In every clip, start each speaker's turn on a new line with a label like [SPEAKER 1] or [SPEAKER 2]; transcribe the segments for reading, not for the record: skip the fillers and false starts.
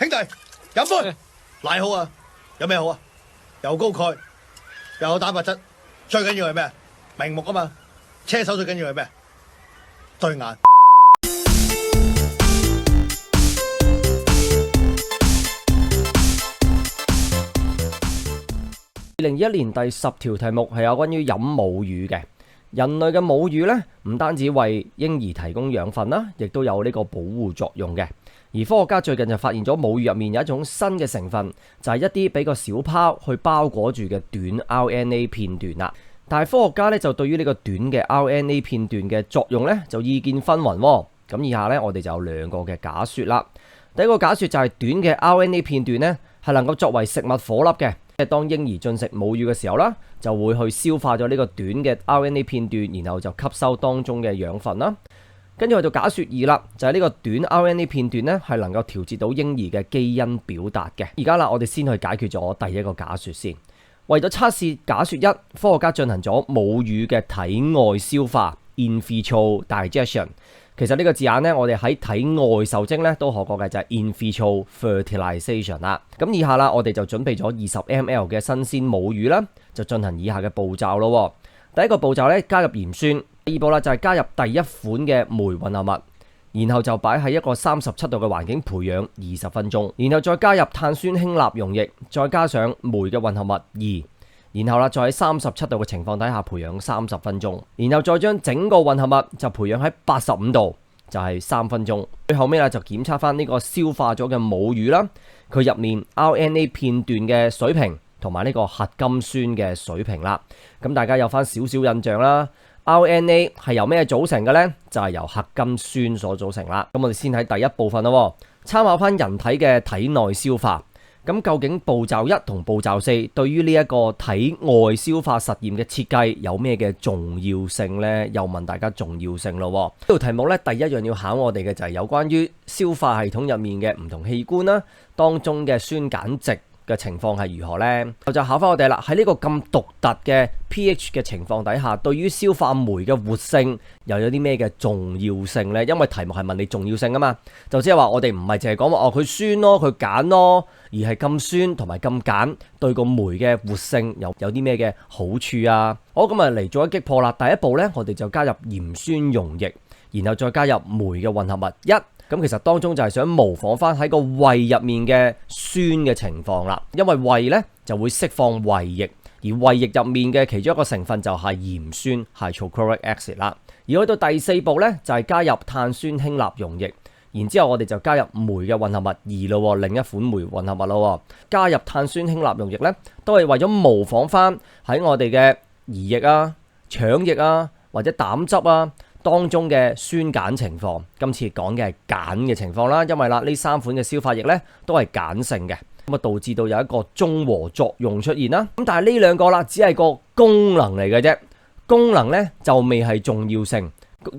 [SPEAKER 1] 兄弟，飲杯，奶好啊，有咩好啊？又高鈣，又有蛋白質，最緊要係咩？明目啊嘛。車手最緊要係咩？對眼。
[SPEAKER 2] 2021年第10條題目係有關於飲母乳嘅。人類嘅母乳呢，唔單止為嬰兒提供養分啦，亦都有呢個保護作用嘅。而科學家最近就發現咗母乳入面有一種新嘅成分，就係一啲俾個小泡去包裹住嘅短 RNA 片段啦。但係科學家呢，就對於呢個短嘅 RNA 片段嘅作用呢，就意見紛紜喎。咁以下呢，我哋就有兩個嘅假說啦。第一個假說就係短嘅 RNA 片段呢，係能夠作為食物顆粒嘅。當嬰兒進食母乳嘅時候啦，就會去消化咗呢個短嘅 RNA 片段，然後就吸收當中嘅養分啦。跟住去到假說2啦，就係呢個短 RNA 片段呢，係能夠調節到嬰兒嘅基因表達嘅。而家啦，我哋先去解決咗第一個假說先。為咗測試假說1，科學家進行咗母乳嘅體外消化 （in vitro digestion）。其實呢個字眼呢，我哋喺體外受精呢都學過嘅，就係 in vitro fertilization 啦。咁以下啦，我哋就準備咗20 ml 嘅新鮮母乳啦，就進行以下嘅步驟咯。第一個步驟呢，加入鹽酸；第二步啦，就係加入第一款嘅酶混合物，然後就擺喺一個37度嘅環境培養20分鐘，然後再加入碳酸氫鈉溶液，再加上酶嘅混合物2。然後啦，再喺37度嘅情況底下培養30分鐘，然後再將整個混合物就培養喺85度，就係3分鐘。最後尾啦，就檢測翻呢個消化咗嘅母乳啦，佢入面 RNA 片段嘅水平同埋呢個核苷酸嘅水平啦。咁大家有翻少少印象啦。RNA 係由咩組成嘅呢？就係由核苷酸所組成啦。咁我哋先睇第一部分咯，參考翻人體嘅體內消化。咁究竟步驟1同步驟4對於呢一個體外消化實驗嘅設計有咩嘅重要性呢？又問大家重要性咯。呢條題目呢，第一樣要考我哋嘅就係有關於消化系統入面嘅唔同器官啦，當中嘅酸鹼值嘅情況係如何呢？就考翻我哋啦。喺呢個咁獨特嘅 pH 嘅情況底下，對於消化酶嘅活性又有啲咩嘅重要性呢？因為題目係問你重要性啊嘛，就即係話我哋唔係淨係講話佢酸咯，佢鹼咯，而係咁酸同埋咁鹼對個酶嘅活性有啲咩嘅好處啊？好，咁啊嚟做一擊破啦。第一步呢，我哋就加入鹽酸溶液，然後再加入酶嘅混合物1。咁其實當中就係想模仿翻喺個胃入面嘅酸嘅情況啦，因為胃呢就會釋放胃液，而胃液入面嘅其中一個成分就係鹽酸 hydrochloric acid 啦。而去到第4步呢，就係加入碳酸氫鈉溶液，然之後我哋就加入酶嘅混合物2咯，另一款酶混合物咯。加入碳酸氫鈉溶液呢，都係為咗模仿翻喺我哋嘅胰液啊、腸液啊或者膽汁啊當中嘅酸鹼情況。今次講嘅係鹼嘅情況啦，因為啦呢3款嘅消化液呢都係鹼性嘅，咁啊導致到有一個中和作用出現啦。咁但係呢兩個啦，只係個功能嚟嘅啫，功能呢就未係重要性。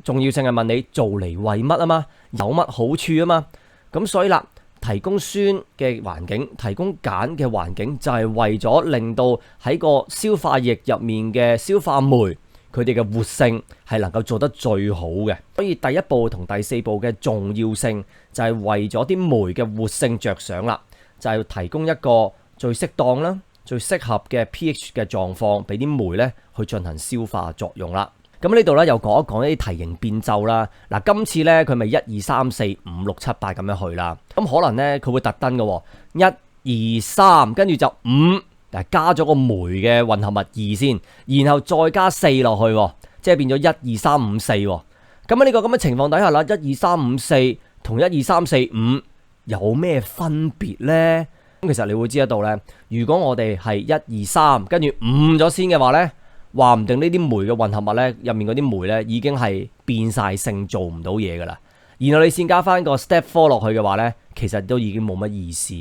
[SPEAKER 2] 重要性係問你做嚟為乜啊嘛，有乜好處啊嘛。咁所以啦，提供酸嘅環境，提供鹼嘅環境，就係為咗令到喺個消化液入面嘅消化酶，佢哋嘅活性係能夠做得最好嘅。所以第一步同第4步嘅重要性就係為咗啲酶嘅活性着想啦，就係提供一個最適當啦、最適合嘅 pH 嘅狀況俾啲酶咧去進行消化作用啦。咁呢度咧又講一講一啲題型變奏啦。嗱，今次咧佢咪1、2、3、4、5、6、7、8咁樣去啦。咁可能咧佢會特登嘅，1、2、3，跟住就5。加咗個酶嘅混合物2先，然後再加4落去，即係變咗1、2、3、5、4。咁喺呢個咁嘅情況底下啦，1、2、3、5、4同1、2、3、4、5有咩分別呢？咁其實你會知得到呢，如果我哋係1、2、3跟住5咗先嘅話呢，話唔定呢啲酶嘅混合物呢，入面嗰啲酶呢已經係變晒性，做唔到嘢噶啦。然後你先加翻個 step 4落去嘅話呢，其實都已經冇乜意思。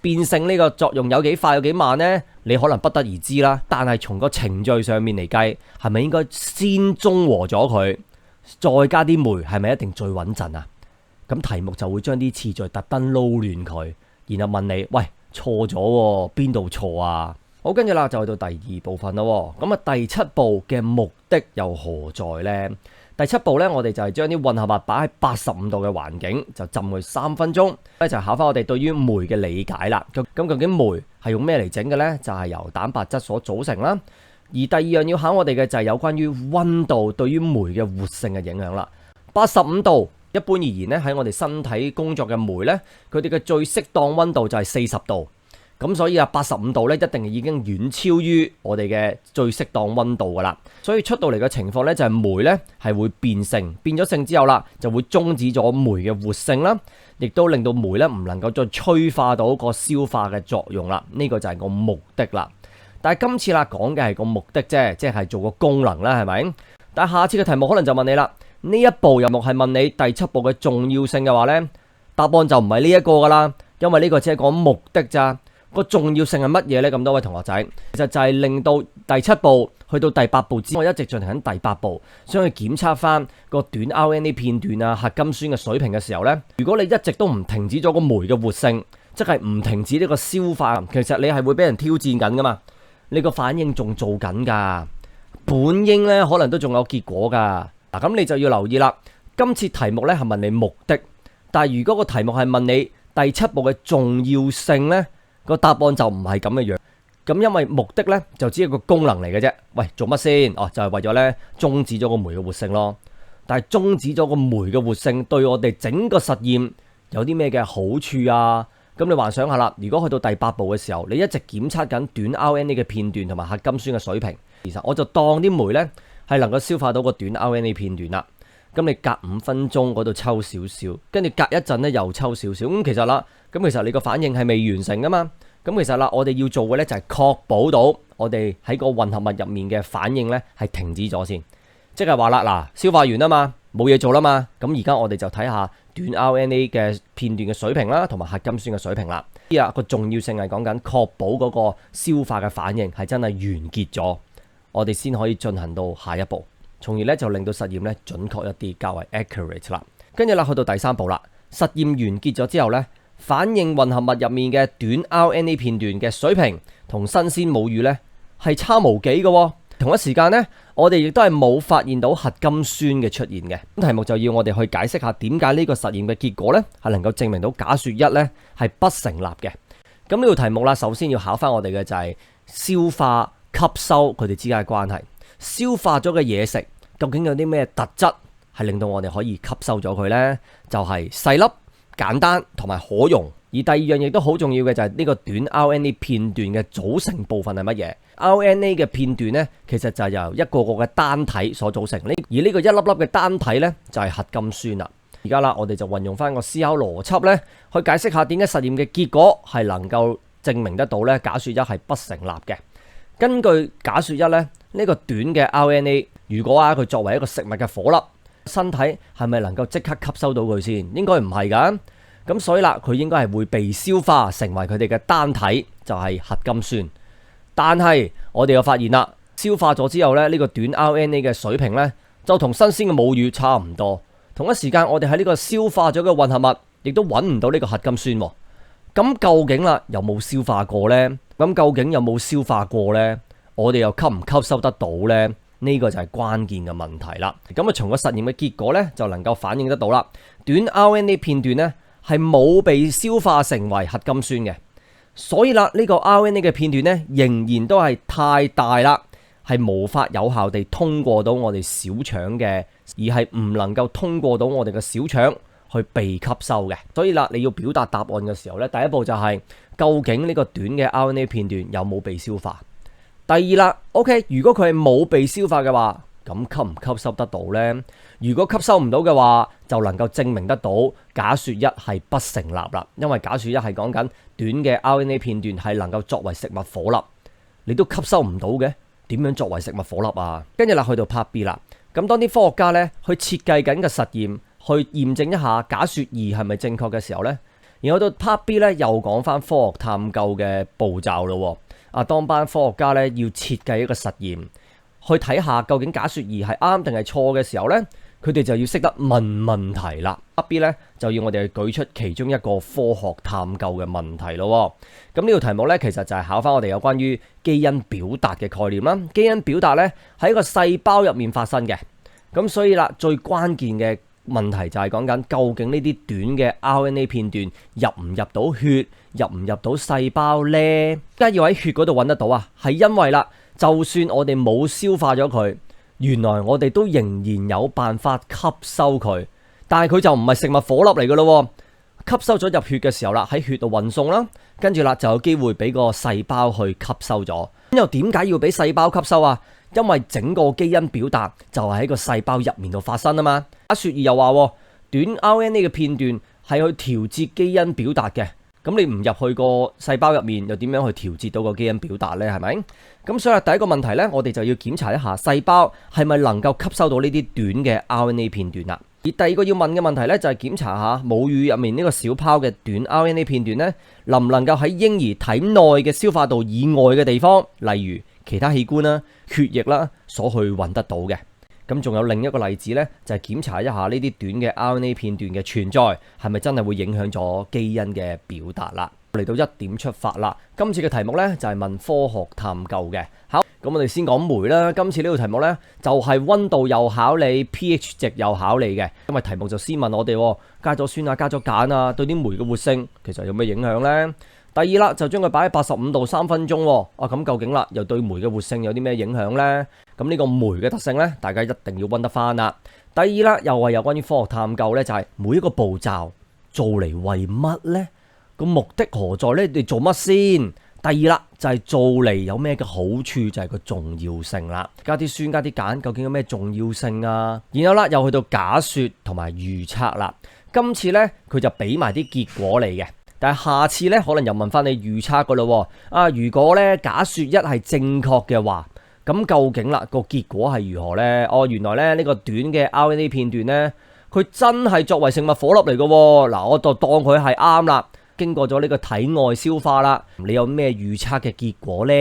[SPEAKER 2] 變性呢個作用有幾快有幾慢呢？你可能不得而知啦。但係從個程序上面嚟計，係咪應該先中和咗佢，再加啲酶，係咪一定最穩陣啊？咁題目就會將啲次序特登撈亂佢，然後問你：喂，錯咗喎，邊度錯啊？好，跟住啦就去到第2部分咯。咁啊，第7步嘅目的又何在呢？第7步咧，我哋就係將啲混合物擺喺85度嘅環境，就浸佢3分鐘。咧就考翻我哋對於酶嘅理解啦。咁究竟酶係用咩嚟整嘅咧？就係由蛋白質所組成啦。而第2樣要考我哋嘅就係有關於溫度對於酶嘅活性嘅影響啦。85度一般而言咧，喺我哋身體工作嘅酶咧，佢哋嘅最適當溫度就係40度。咁所以85度咧一定已經遠超於我哋嘅最適當溫度噶啦。所以出到嚟嘅情況咧就係酶咧係會變性，變咗性之後啦就會終止咗酶嘅活性啦，亦都令到酶咧唔能夠再催化到個消化嘅作用啦。呢個就係個目的啦。但係今次啦講嘅係個目的啫，即係做個功能啦，係咪？但係下次嘅題目可能就問你啦，呢一步題目係問你第7步嘅重要性嘅話咧，答案就唔係呢一個噶啦，因為呢個只係講目的咋。個重要性係乜嘢呢？咁多位同學仔，其實就係令到第7步去到第8步之後，我一直進行緊第8步，想去檢測翻個短 RNA 片段啊、核苷酸嘅水平嘅時候呢，如果你一直都唔停止咗個酶嘅活性，即係唔停止呢個消化，其實你係會俾人挑戰緊噶嘛，你個反應仲做緊噶，本應呢可能都仲有結果噶。嗱，咁你就要留意啦。今次題目呢係問你目的，但係如果個題目係問你第7步嘅重要性呢，個答案就唔係咁嘅樣。咁因為目的呢就只係個功能嚟嘅啫。喂，做乜先？哦，就係為咗呢終止咗個酶嘅活性咯。但係終止咗個酶嘅活性對我哋整個實驗有啲咩嘅好處啊？咁你幻想下啦，如果去到第8步嘅時候，你一直檢測緊短 RNA 嘅片段同埋核苷酸嘅水平，其實我就當啲酶呢係能夠消化到個短 RNA 片段啦。咁你隔5分鐘嗰度抽少少，跟住隔一陣咧又抽少少。咁其實你個反應係未完成噶嘛？咁其實啦，我哋要做嘅咧就係確保到我哋喺個混合物入面嘅反應咧係停止咗先。即係話啦，嗱，消化完啊嘛，冇嘢做啦嘛。咁而家我哋就睇下短 RNA 嘅片段嘅水平啦，同埋核苷酸嘅水平啦。呢個重要性係講緊確保嗰個消化嘅反應係真係完結咗，我哋先可以進行到下一步。從而咧就令到實驗咧準確一啲，較為 accurate 啦。跟住啦，去到第3步啦，實驗完結咗之後咧，反應混合物入面嘅短 RNA 片段嘅水平同新鮮母乳咧係差無幾嘅。同一時間咧，我哋亦都係冇發現到核苷酸嘅出現嘅。咁題目就要我哋去解釋下點解呢個實驗嘅結果咧係能夠證明到假說1咧係不成立嘅。咁呢個題目啦，首先要考翻我哋嘅就係消化吸收佢哋之間嘅關係。消化咗嘅嘢食究竟有啲咩特質係令到我哋可以吸收咗佢呢？就係細粒、簡單同埋可溶。而第2樣亦都好重要嘅就係呢個短 RNA 片段嘅組成部分係乜嘢？RNA 嘅片段呢，其實就係由一個個嘅單體所組成。而呢個一粒粒嘅單體呢，就係核苷酸啦。而家啦，我哋就運用翻個思考邏輯呢，去解釋下點解實驗嘅結果係能夠證明得到呢假說1係不成立嘅。根據假說1呢，呢個短嘅 RNA 如果佢作為一個食物嘅顆粒，身體係咪能夠即刻吸收到佢先？應該唔係㗎。咁所以啦，佢應該係會被消化成為佢哋嘅單體，就係核苷酸。但係我哋又發現啦，消化咗之後咧，呢個短 RNA 嘅水平咧就同新鮮嘅母乳差唔多。同一時間，我哋喺呢個消化咗嘅混合物，亦都揾唔到呢個核苷酸喎。咁究竟啦，有冇消化過呢？咁究竟有冇消化過呢？我哋又吸唔吸收得到呢？呢個就係關鍵嘅問題啦。咁從個實驗嘅結果呢，就能夠反映得到啦。短 RNA 片段呢，係冇被消化成為核苷酸嘅，所以啦，呢個 RNA 嘅片段呢，仍然都係太大啦，係無法有效地通過到我哋小腸嘅，而係唔能夠通過到我哋嘅小腸去被吸收嘅。所以啦，你要表達答案嘅時候呢，第一步就係究竟呢個短嘅 RNA 片段有冇被消化？第二啦 ，OK， 如果佢係冇被消化嘅話，咁吸唔吸收得到呢？如果吸收唔到嘅話，就能夠證明得到假說1係不成立啦。因為假說1係講緊短嘅 RNA 片段係能夠作為食物顆粒，你都吸收唔到嘅，點樣作為食物顆粒啊？跟住啦，去到 Part B 啦。咁當啲科學家咧去設計緊嘅實驗，去驗證一下假說2係咪正確嘅時候呢，然後到 Part B 咧又講翻科學探究嘅步驟咯。當班科學家咧要設計一個實驗，去睇下究竟假說2係啱定係錯嘅時候呢，佢哋就要識得問問題啦。Part B 咧就要我哋去舉出其中一個科學探究嘅問題咯。咁呢個題目咧其實就係考翻我哋有關於基因表達嘅概念啦。基因表達咧喺一個細胞入面發生嘅，咁所以啦，最關鍵嘅問題就係講緊究竟呢啲短嘅 RNA 片段入唔入到血，入唔入到細胞呢？點解要喺血嗰度揾得到啊？係因為啦，就算我哋冇消化咗佢，原來我哋都仍然有辦法吸收佢，但係佢就唔係食物顆粒嚟噶咯。吸收咗入血嘅時候啦，喺血度運送啦，跟住啦就有機會俾個細胞去吸收咗。咁又點解要俾細胞吸收啊？因為整個基因表達就係喺個細胞入面度發生啊嘛。阿雪兒又話短 RNA 嘅片段係去調節基因表達嘅，咁你唔入去個細胞入面，又點樣去調節到個基因表達呢？係咪？咁所以第一個問題呢，我哋就要檢查一下細胞係咪能夠吸收到呢啲短嘅 RNA 片段啦。而第二個要問嘅問題呢，就係檢查下母乳入面呢個小泡嘅短 RNA 片段呢，能唔能夠喺嬰兒體內嘅消化道以外嘅地方，例如其他器官啦、血液啦，所去揾得到嘅。咁仲有另一個例子呢，就係檢查一下呢啲短嘅 RNA 片段嘅存在係咪真係會影響咗基因嘅表達啦。嚟到一點出發啦，今次嘅題目呢，就係問科學探究嘅。好，咁我哋先講酶啦。今次呢個題目呢，就係溫度又考你 pH 值又考你嘅，因為題目就先問我哋加咗酸啊、加咗鹼啊，對啲酶嘅活性其實有咩影響呢？第二啦，就將佢擺喺85度3分鐘。咁究竟啦，又對酶嘅活性有啲咩影響呢？咁呢個酶嘅特性呢，大家一定要溫得翻啦。第二啦，又係有關於科學探究呢，就係每一個步驟做嚟為乜呢？個目的何在呢？你做乜先？第二啦，就係做嚟有咩嘅好處，就係個重要性啦。加啲酸加啲鹼，究竟有咩重要性啊？然後啦，又去到假說同埋預測啦。今次呢，佢就俾埋啲結果嚟嘅。但係下次咧，可能又問翻你預測噶咯。如果咧假說一係正確嘅話，咁究竟啦個結果係如何呢？原來咧呢個短嘅 RNA 片段呢，佢真係作為食物顆粒嚟嘅。嗱，我就當佢係啱啦。經過咗呢個體外消化啦，你有咩預測嘅結果呢？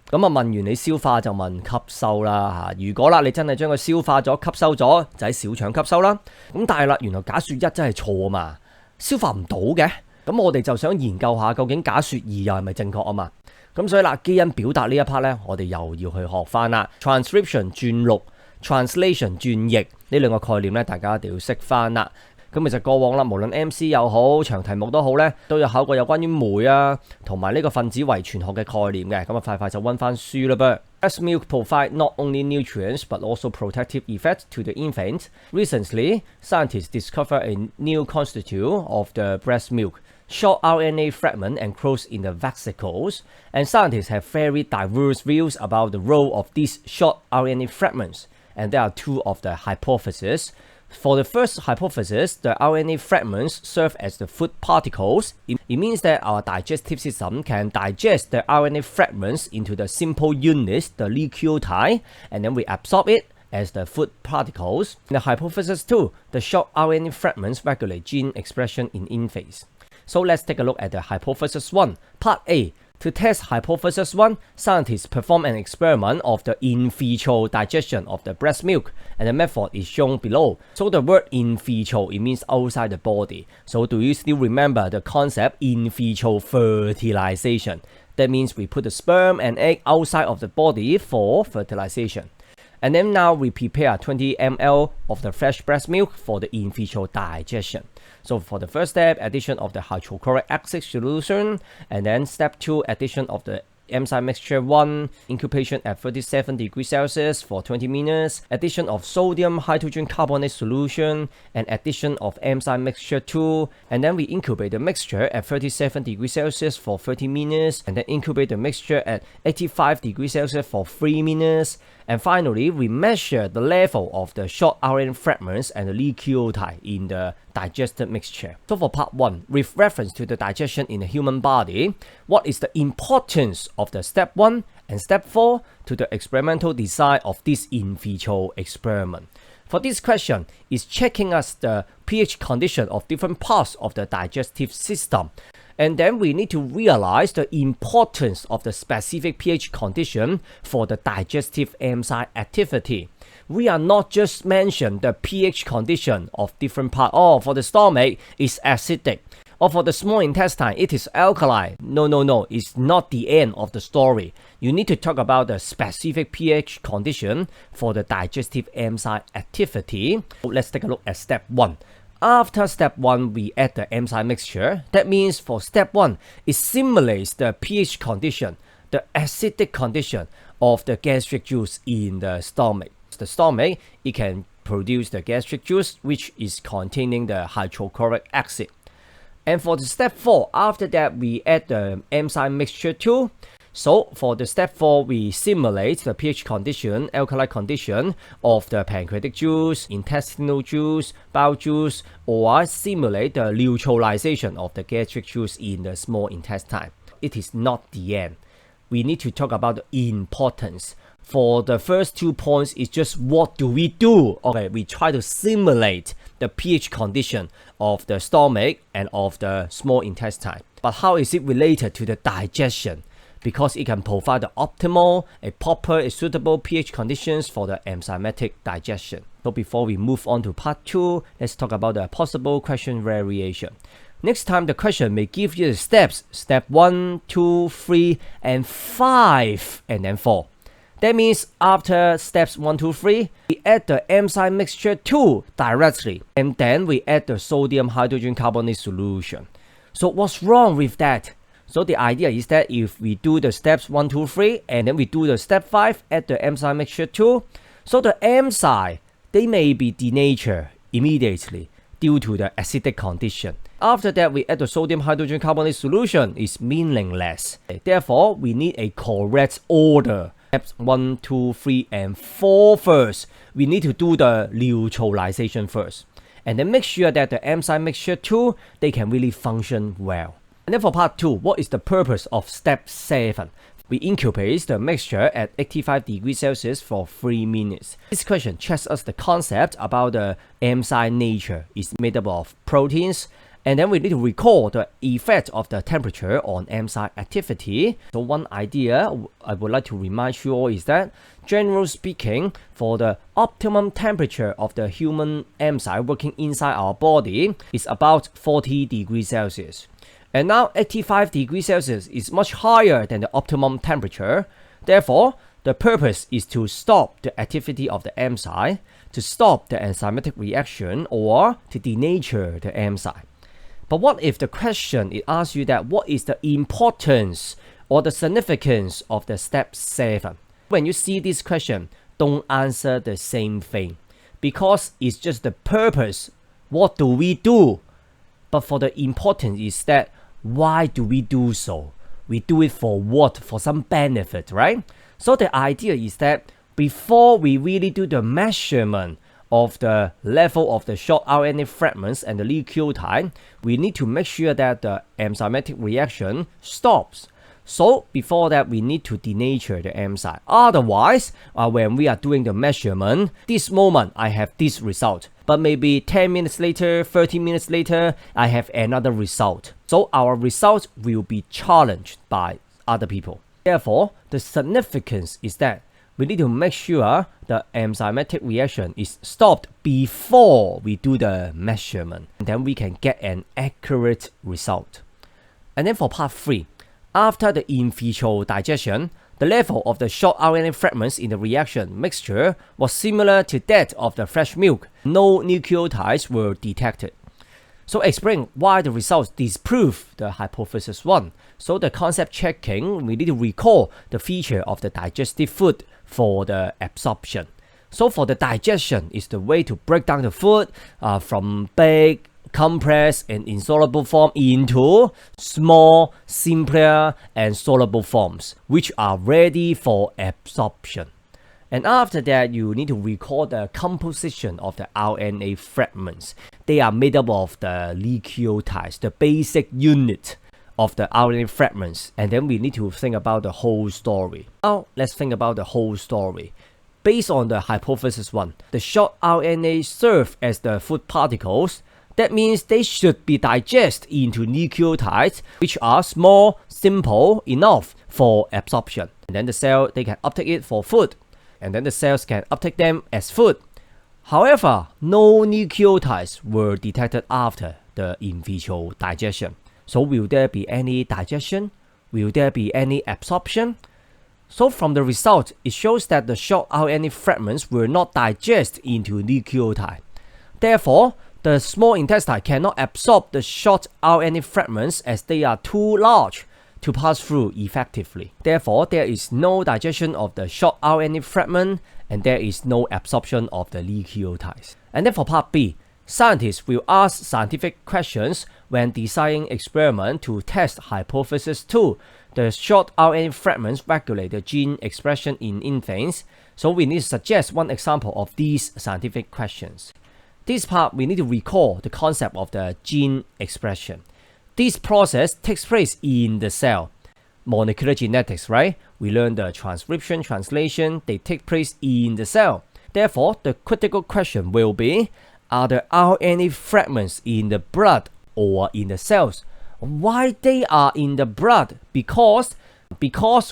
[SPEAKER 2] 咁問完你消化就問吸收啦吓。如果啦你真係將佢消化咗、吸收咗，就喺小腸吸收啦。咁但係啦，原來假說一真係錯啊嘛，消化唔到嘅。咁我哋就想研究下究竟假說二又係咪正確啊嘛？咁所以啦，基因表達呢一 part 呢，我哋又要去學翻啦。Transcription 轉錄 ，translation 轉譯呢兩個概念呢，大家一定要識翻啦。咁其實過往啦，無論 MC 又好，長題目都好呢，都有考過有關於酶啊，同埋呢個分子遺傳學嘅概念嘅。咁快快就溫翻書啦噃。Breast milk provide not only nutrients but also protective effects to the infant. Recently, scientists discovered a new constituent of the breast milk, short RNA fragment enclosed in the vesicles, and scientists have very diverse views about the role of these short RNA fragments, and there are two of the hypotheses. For the first hypothesis, the RNA fragments serve as the food particles. It means that our digestive system can digest the RNA fragments into the simple units, the nucleotide, and then we absorb it as the food particles. In the hypothesis 2, the short RNA fragments regulate gene expression in infants. So let's take a look at the hypothesis 1. Part A. To test hypothesis 1, scientists perform an experiment of the in vitro digestion of the breast milk, and the method is shown below. So the word in vitro, it means outside the body. So do you still remember the concept in vitro fertilization? That means we put the sperm and egg outside of the body for fertilization. And then now we prepare 20 ml of the fresh breast milk for the in vitro digestion. So for the first step, addition of the hydrochloric acid solution, and then step 2, addition of the enzyme mixture 1, incubation at 37 degrees Celsius for 20 minutes, addition of sodium hydrogen carbonate solution, and addition of enzyme mixture 2, and then we incubate the mixture at 37 degrees Celsius for 30 minutes, and then incubate the mixture at 85 degrees Celsius for 3 minutes, and finally we measure the level of the short RNA fragments and the nucleotide in the digested mixture. So for part 1, with reference to the digestion in the human body, what is the importance of the step 1 and step 4 to the experimental design of this in vitro experiment? For this question, is checking us the pH condition of different parts of the digestive system. And then we need to realize the importance of the specific pH condition for the digestive enzyme activity. We are not just mention the pH condition of different parts. For the stomach, it's acidic. Or for the small intestine, it is alkali. No, it's not the end of the story. You need to talk about the specific pH condition for the digestive enzyme activity. Let's take a look at step 1. After step 1, we add the enzyme mixture. That means for step 1, it simulates the pH condition, the acidic condition of the gastric juice in the stomach. The stomach, it can produce the gastric juice, which is containing the hydrochloric acid. And for the step 4, after that, we add the enzyme mixture too. So for the step 4, we simulate the pH condition, alkali condition of the pancreatic juice, intestinal juice, bowel juice, or simulate the neutralization of the gastric juice in the small intestine. It is not the end. We need to talk about the importance. For the first 2 points, it's just what do we do? Okay, we try to simulate the pH condition of the stomach and of the small intestine. But how is it related to the digestion? Because it can provide the optimal, a proper, a suitable pH conditions for the enzymatic digestion. So before we move on to part 2, let's talk about the possible question variation. Next time, the question may give you the steps, step 1, 2, 3, and 5, and then 4. That means after steps 1, 2, 3, we add the enzyme mixture 2 directly, and then we add the sodium hydrogen carbonate solution. So what's wrong with that? So the idea is that if we do the steps 1, 2, 3, and then we do the step 5, add the enzyme mixture 2, so the enzyme, they may be denatured immediately due to the acidic condition. After that, we add the sodium hydrogen carbonate solution is meaningless. Therefore, we need a correct order. Steps 1, 2, 3, and 4 first. We need to do the neutralization first. And then make sure that the enzyme mixture 2, they can really function well. And then for part 2, what is the purpose of step 7? We incubate the mixture at 85 degrees Celsius for 3 minutes. This question checks us the concept about the enzyme nature. It's made up of proteins. And then we need to recall the effect of the temperature on enzyme activity. So one idea I would like to remind you all is that, generally speaking, for the optimum temperature of the human enzyme working inside our body is about 40 degrees Celsius. And now 85 degrees Celsius is much higher than the optimum temperature. Therefore, the purpose is to stop the activity of the enzyme, to stop the enzymatic reaction, or to denature the enzyme. But what if the question it asks you that what is the importance or the significance of the step 7? When you see this question, don't answer the same thing, because it's just the purpose. What do we do? But for the importance is that why do we do so? We do it for what? For some benefit, right? So the idea is that before we really do the measurement of the level of the short RNA fragments and the nucleotide, we need to make sure that the enzymatic reaction stops. So before that, we need to denature the enzyme. Otherwise, when we are doing the measurement, this moment I have this result, but maybe 10 minutes later, 30 minutes later, I have another result. So our results will be challenged by other people. Therefore, the significance is that we need to make sure the enzymatic reaction is stopped before we do the measurement. And then we can get an accurate result. And then for part 3, after the in vitro digestion, the level of the short RNA fragments in the reaction mixture was similar to that of the fresh milk. No nucleotides were detected. So explain why the results disprove the hypothesis 1. So the concept checking, we need to recall the feature of the digestive food for the absorption. So for the digestion is the way to break down the food from big, compressed, and insoluble form into small, simpler, and soluble forms, which are ready for absorption. And after that, you need to recall the composition of the RNA fragments. They are made up of the nucleotides, the basic unit of the RNA fragments. And then we need to think about the whole story. Now, let's think about the whole story. Based on the hypothesis 1, the short RNA serve as the food particles. That means they should be digested into nucleotides, which are small, simple enough for absorption. And then the cell, they can uptake it for food. And then the cells can uptake them as food. However, no nucleotides were detected after. the in vitro digestion. So will there be any digestion? Will there be any absorption? So from the result, it shows that the short RNA fragments will not digest into nucleotide. Therefore, the small intestine cannot absorb the short RNA fragments as they are too large to pass through effectively. Therefore, there is no digestion of the short RNA fragment and there is no absorption of the nucleotides. And then for part B, scientists will ask scientific questions when designing experiment to test hypothesis 2. The short RNA fragments regulate the gene expression in infants. So we need to suggest one example of these scientific questions. This part, we need to recall the concept of the gene expression. This process takes place in the cell. Molecular genetics, right? We learn the transcription, translation, they take place in the cell. Therefore, the critical question will be, are the RNA fragments in the blood or in the cells? Why they are in the blood? Because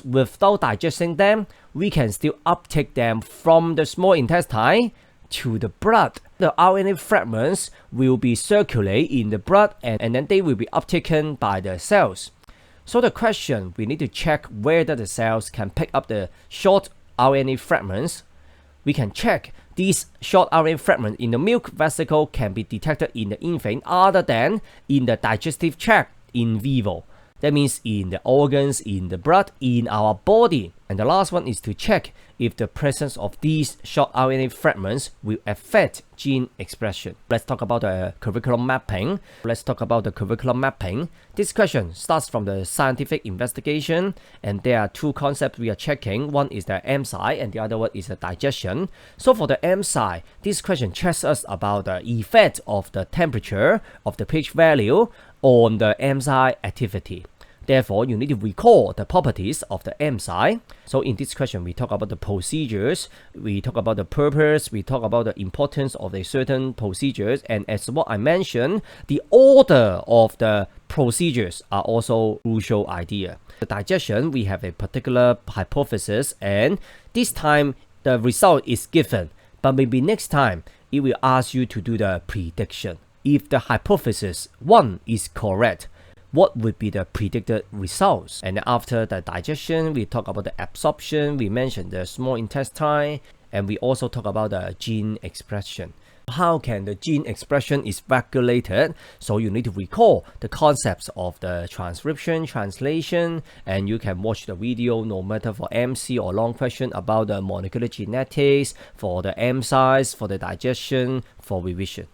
[SPEAKER 2] without digesting them, we can still uptake them from the small intestine to the blood. The RNA fragments will be circulate in the blood and then they will be uptaken by the cells. So the question, we need to check whether the cells can pick up the short RNA fragments. We can check these short RNA fragments in the milk vesicle can be detected in the infant other than in the digestive tract in vivo. That means in the organs, in the blood, in our body. And the last one is to check if the presence of these short RNA fragments will affect gene expression. Let's talk about the curriculum mapping. This question starts from the scientific investigation, and there are two concepts we are checking. One is the MSI and the other one is the digestion. So for the MSI, this question checks us about the effect of the temperature of the pH value on the MSI activity. Therefore, you need to recall the properties of the MSI. So in this question, we talk about the procedures, we talk about the purpose, we talk about the importance of a certain procedures, and as what I mentioned, the order of the procedures are also crucial idea. The digestion, we have a particular hypothesis, and this time the result is given, but maybe next time it will ask you to do the prediction. If the hypothesis 1 is correct, what would be the predicted results? And after the digestion, we talk about the absorption, we mentioned the small intestine, and we also talk about the gene expression. How can the gene expression is regulated? So you need to recall the concepts of the transcription, translation, and you can watch the video no matter for MC or long question about the molecular genetics, for the MSIs, for the digestion, for revision.